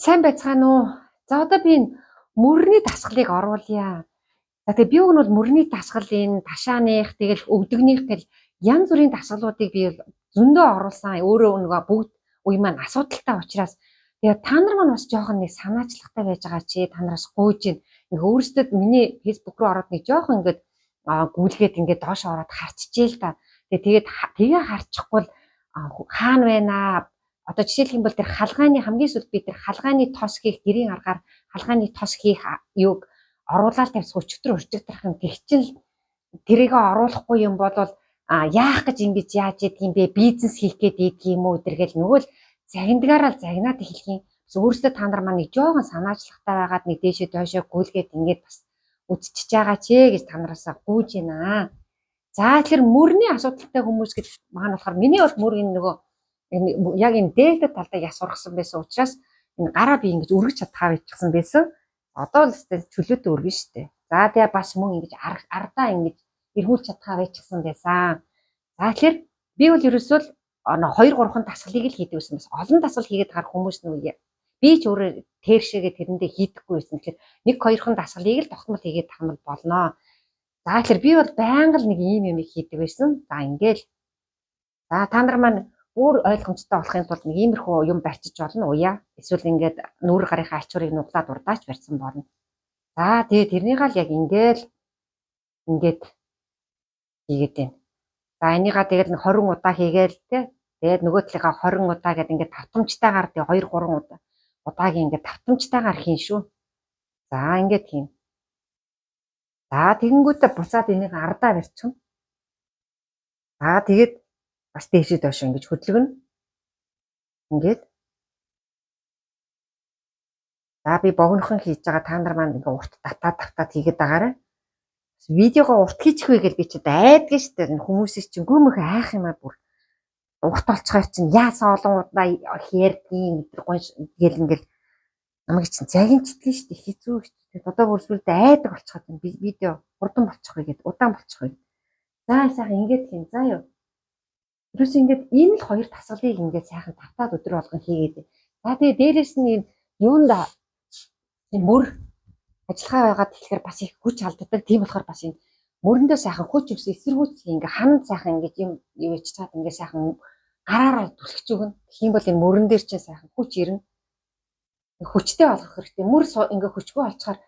Сайн байцгаана уу? За одоо би энэ мөрний дасгалыг оруулъя. За тэгээ би өгн бол мөрний дасгалын ташааных тэгэл өвдөгнийх гэл янз бүрийн дасгалуудыг би зөндөө оруулсан. Өөрөө нөгөө бүгд үе маань асуудалтай учраас тэгээ та нар маань бас жоохон нэг санаачлахтай байж байгаа чи та нараас гуйж ийн. Ингээ өөрсдөд миний фэйсбુક руу ороод нэг жоохон ингээд гүйлгээд ингээд доош ороод харчжээ л та. Тэгээ харчихгүй л хаана байна аа. Одоо жишээлх юм бол тэр халгааны хамгийн сүүлд би тэр халгааны тос хийх гэрийн аргаар халгааны тос хийх юуг оруулаад тавьсан өчтөр уржигдрах юм гихчил тэрийг оруулахгүй юм бол яах гэж ингэж яаж идэг юм бэ бизнес хийх гээд идэг юм уу тэргээл нөгөө л загиндгаараа загнаад эхлэх юм. Өөрөөсөө та нар маань нэг жоохон санаачлахтай байгаад нэг дээшээ доошоо гүйлгээд ингээд бас үдчихэж байгаа ч гэж та нараасаа гүйж байна. За тэгэхээр мөрний асуудалтай хүмүүс гэж маань болохоор миний бол мөрийн нөгөө яг энэ дээлтэй талдаа яс ургасан байсан учраас энэ гараа би ингэж өргөж чадхаа байчихсан байсан. Одоо л чөлөөтэй өргөн штэ. За тэгээ бас мөн ингэж ардаа ингэж эргүүлж чадхаа байчихсан байсан. За тэгэхээр би бол ерөөсөө л 2 3 дасгалыг л хийдэг байсан. Бас олон дасгал хийгээд гарах хүмүүс нүг би ч өөрөө тэршээгээ тэрэндээ хийдэггүй байсан. Тэгэхээр 1 2 дасгалыг л тогтмол хийгээд тамал болноо. За тэгэхээр би бол байнга л нэг ийм юм хийдэг байсан. За ингээл за та нар маань өөр ойлгомжтой болохын тулд нэг иймэрхүү юм барьчиж болно уяа. Эсвэл ингээд нүүр гарынхаа ачуурыг нуглаад урдаач барьсан болно. За тэгээ тэрнийгаа л яг ингээд хийгээд байна. За энийгаа тэгэл 20 удаа хийгээл те. Тэгээд нөгөө талынхаа 20 удаа гэдэг ингээд тавтамжтайгаар тэгээ 2 3 удаагийн ингээд тавтамжтайгаар хийн шүү. За ингээд хийн. За тэгэнгүүтээ буцаад энийг ардаа барьчихна. За тэгээд бас дээшээ доош ингэж хөдөлгөнө. Ингээд. За би богинохон хийж байгаа та нар маань ингээ урт татаад хийгээд байгаарай. Видеогоо урт хийчихвэ гэж би ч айдгүй штэ хүмүүсээс чинь гүмөх айх юм аа бүр. Урт болцохоор чинь яасан олон удаа ярьдгийн гэл ингээл намайг чинь загинчдгийн штэ хэцүү штэ. Одоо бүр сүлдээ айдаг болчиход байна. Видео хурдан болчихвэ гэд удаан болчихвэ. За сайхан ингээд хийн. За юу. Тэрus ингээд энэ л 2 дасгалыг ингээд сайхан татаад өдөр болгон хийгээд. За тэгээ дээрэс нь юунда мөр ажиллагаа байгаад тэгэхээр бас их хүч алддаг. Тийм болохоор бас энэ мөрөндөө сайхан хүч өс эсэргүүцэл ингээ ханад сайхан ингээ юм ивэж чад ингээ сайхан гараараа түлхэж өгнө. Тэгэх юм бол энэ мөрөн дээр чинь сайхан хүч ирнэ. Хүчтэй болгох хэрэгтэй. Мөр ингээ хүчгүй болчихоор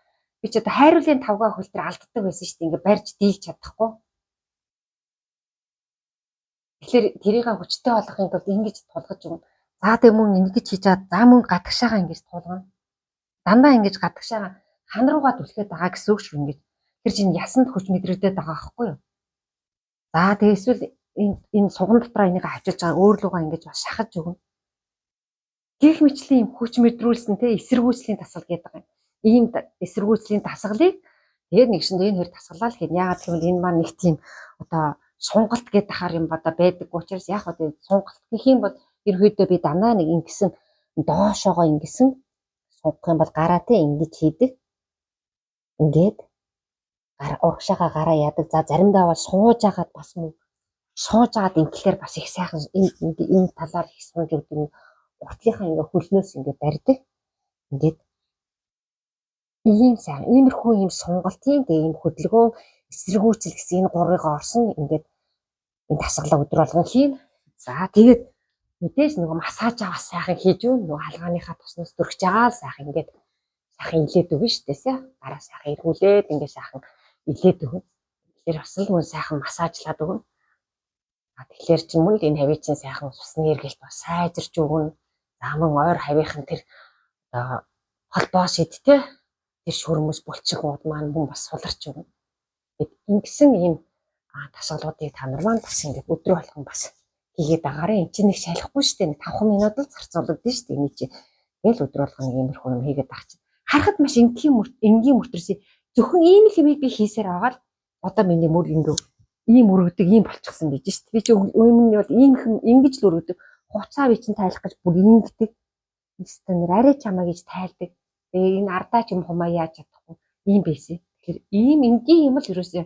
би ч одоо хайруулын 5-гаа хөл дээр алддаг байсан шүү дээ. Ингээ барьж дийлж чадахгүй. Тэгэхээр тэрийг хүчтэй болгохын тулд ингэж тулгаж өгнө. За тэг мөн ингэж хийж чад. За мөн гадагшаага ингэж тулгана. Дандаа ингэж гадагшаага хан руугаа түлхээд байгаа гэсэн үг шүү ингэж. Тэр чинь ясанд хүч мэдрэгдээд байгаа байхгүй юу? За тэг эсвэл энэ суган дотроо энийг авчиж байгаа өөр лугаа ингэж бас шахаж өгнө. Гэх мэтлийн юм хүч мэдрүүлсэн те эсэргүүцлийн дасгал гэдэг байгаа юм. Ийм эсэргүүцлийн дасгалыг тэгээд нэг шинэ энэ 2 дасгалаа л хийн. Яагаад гэвэл энэ маань нэг тийм одоо сунгалт гэдэг ахаар юм бада байдаг учраас яг одоо сунгалт гэх юм бол ерөөдөө би дандаа нэг ингэсэн доошоогоо ингэсэн сунгах юм бол гараа те ингэж хийдэг. Ингээд урагшаага гараа яадаг. За заримдаа бол сууж агаад бас мөн сууж агаад ингээр бас их сайхан энэ талаар их сунж өгдөг. Уртлынхаа ингээ хөлнөөс ингээ барьдаг. Ингээд ийм сайн иймэрхүү ийм сунгалтын ийм хөдөлгөөн эсэргүүцэл гэсэн энэ 3-ыг орсон ингээд энэ дасгалаа өдөр болгон хийн. За тэгээд мэдээж нөгөө массаж авах сайхан хийж өгнө. Нөгөө халгааныхаа туснаас дөрөж байгаа л сайхан ингээд сайхан илээд өгнө шүү дээ. Гараа сайхан эргүүлээд ингээд сайхан илээд өгнө. Тэгэхээр бас л мөн сайхан массажлаад өгнө. Тэгэхээр чи мөн л энэ хавийг чинь сайхан усны эргэлт бас сайжирч өгнө. За мөн ойр хавийнхан тэр холбоо шидтэй тэр шүрмэс булчигууд маань мөн бас суларч өгнө. Ингэсэн ийм дасгалуудыг та нар маань бас ингээд өдрө болгон бас хийгээд байгаарай. Энд чинь нэг шалахгүй шүү дээ. 5 минут л зарцуулагдсан шүү дээ. Эний чинь тэгэл өдрө болгон иймэрхүү юм хийгээд байгаа чинь. Харахад маш энгийн мөртөрсөй зөвхөн ийм л хэмээг би хийсээр байгаа л одоо миний мөр ингээ ийм өргөдөг ийм болчихсон гэж шүү дээ. Би чи өмнө нь бол ийм хэм ингэж л өргөдөг. Хуцаа би чинь тайлах гэж бүр ингэдэг. Стэнэр арай чамаа гэж тайлдаг. Тэгээ энэ ардаа ч юм хумаа яаж чадахгүй ийм байсан. Тэгэхээр ийм энгийн юм л ерөөсөө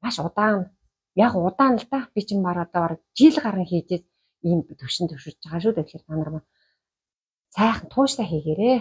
маш удаан яг удаан л да. Би чинь бараа одоо жил гарan хийж ийм төвшин төвшөж байгаа шүү дээ. Тэгэхээр та нар маань сайхан тууштай хийгээрэй.